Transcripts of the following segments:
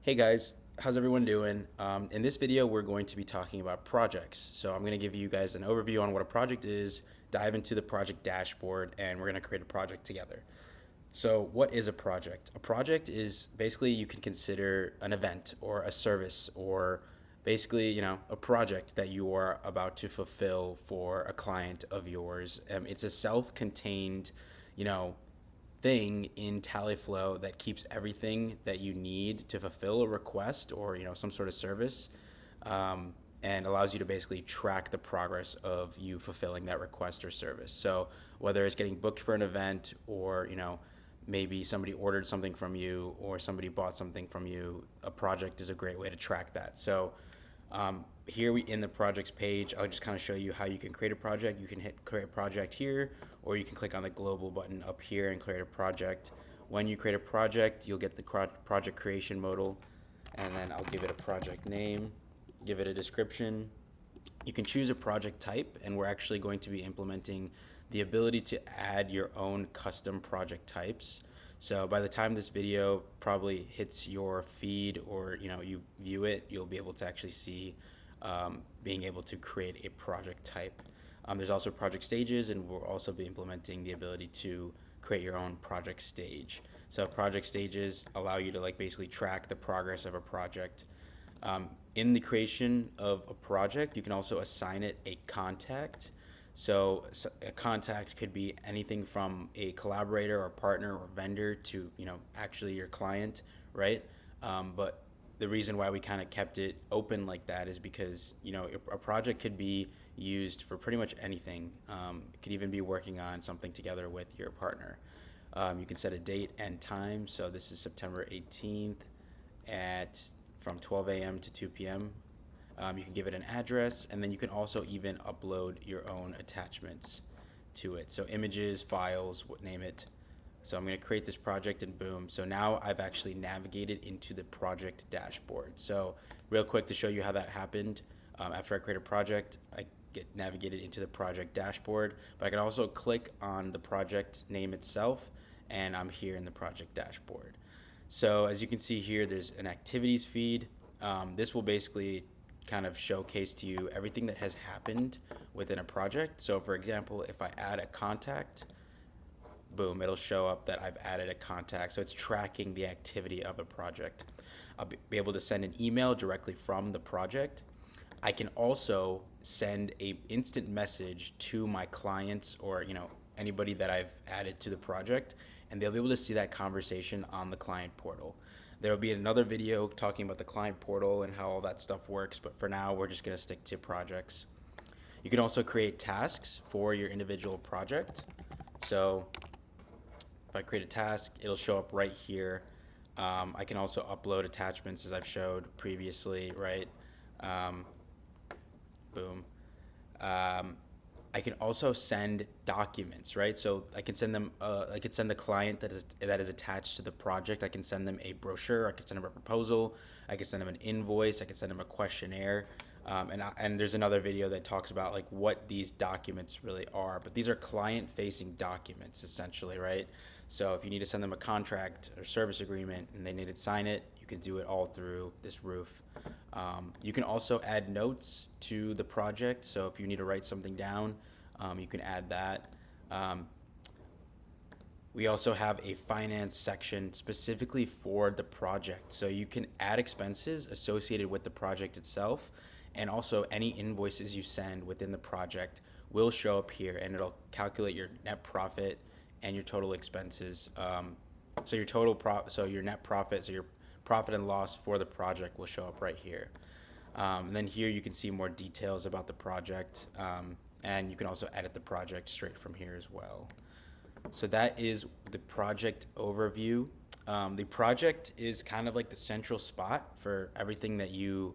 Hey guys, how's everyone doing? In this video, we're going to be talking about projects. So I'm going to give you guys an overview on what a project is, dive into the project dashboard, and we're going to create a project together. So what is a project? A project is basically you can consider an event or a service or basically, a project that you are about to fulfill for a client of yours. It's a self-contained, you know, thing in TalleFlow that keeps everything that you need to fulfill a request or some sort of service, and allows you to basically track the progress of you fulfilling that request or service. So whether it's getting booked for an event or maybe somebody ordered something from you or somebody bought something from you, a project is a great way to track that. So here we in the projects page, I'll just kind of show you how you can create a project. You can hit create a project here, or you can click on the global button up here and create a project. When you create a project, you'll get the project creation modal, and then I'll give it a project name, give it a description. You can choose a project type, and we're actually going to be implementing the ability to add your own custom project types. So by the time this video probably hits your feed or you view it, you'll be able to actually see being able to create a project type. There's also project stages, and we'll also be implementing the ability to create your own project stage. So project stages allow you to basically track the progress of a project. In the creation of a project, you can also assign it a contact. So a contact could be anything from a collaborator or partner or vendor to actually your client, right? But the reason why we kind of kept it open like that is because a project could be used for pretty much anything. It could even be working on something together with your partner. You can set a date and time. So this is September 18th at from 12 a.m. to 2 p.m. You can give it an address, and then you can also even upload your own attachments to it. So images, files, name it. So I'm going to create this project, and boom. So now I've actually navigated into the project dashboard. So real quick to show you how that happened. After I create a project, I get navigated into the project dashboard, but I can also click on the project name itself, and I'm here in the project dashboard. So as you can see here, there's an activities feed. This will basically kind of showcase to you everything that has happened within a project. So for example, if I add a contact, boom, it'll show up that I've added a contact. So it's tracking the activity of a project. I'll be able to send an email directly from the project. I can also send a instant message to my clients or anybody that I've added to the project, and they'll be able to see that conversation on the client portal. There will be another video talking about the client portal and how all that stuff works, but for now we're just going to stick to projects. You can also create tasks for your individual project. So if I create a task, it'll show up right here. I can also upload attachments as I've showed previously, right? Boom. I can also send documents, right? So I can send them. I can send the client that is attached to the project. I can send them a brochure. I can send them a proposal. I can send them an invoice. I can send them a questionnaire. And there's another video that talks about what these documents really are. But these are client-facing documents essentially, right? So if you need to send them a contract or service agreement and they need to sign it, you can do it all through this roof. You can also add notes to the project. So if you need to write something down, you can add that. We also have a finance section specifically for the project. So you can add expenses associated with the project itself, and also any invoices you send within the project will show up here, and it'll calculate your net profit and your total expenses. So your net profit, so your profit and loss for the project will show up right here. And then here you can see more details about the project, and you can also edit the project straight from here as well. So that is the project overview. The project is kind of like the central spot for everything that you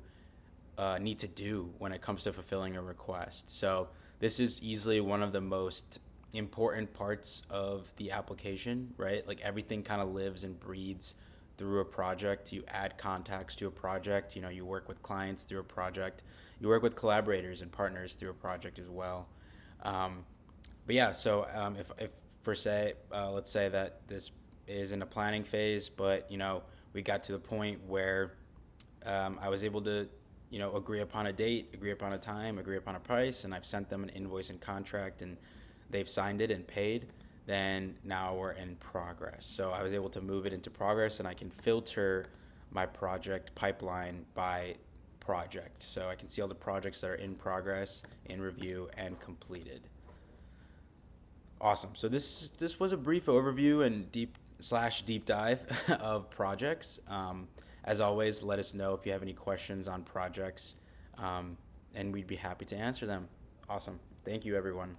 need to do when it comes to fulfilling a request. So this is easily one of the most important parts of the application, right? Everything kind of lives and breathes through a project. You add contacts to a project. You work with clients through a project. You work with collaborators and partners through a project as well. But yeah, so if for say let's say that this is in a planning phase, but we got to the point where I was able to, agree upon a date, agree upon a time, agree upon a price, and I've sent them an invoice and contract, and they've signed it and paid. Then now we're in progress. So I was able to move it into progress, and I can filter my project pipeline by project. So I can see all the projects that are in progress, in review, and completed. Awesome. So this was a brief overview and deep dive of projects. As always, let us know if you have any questions on projects, and we'd be happy to answer them. Awesome. Thank you, everyone.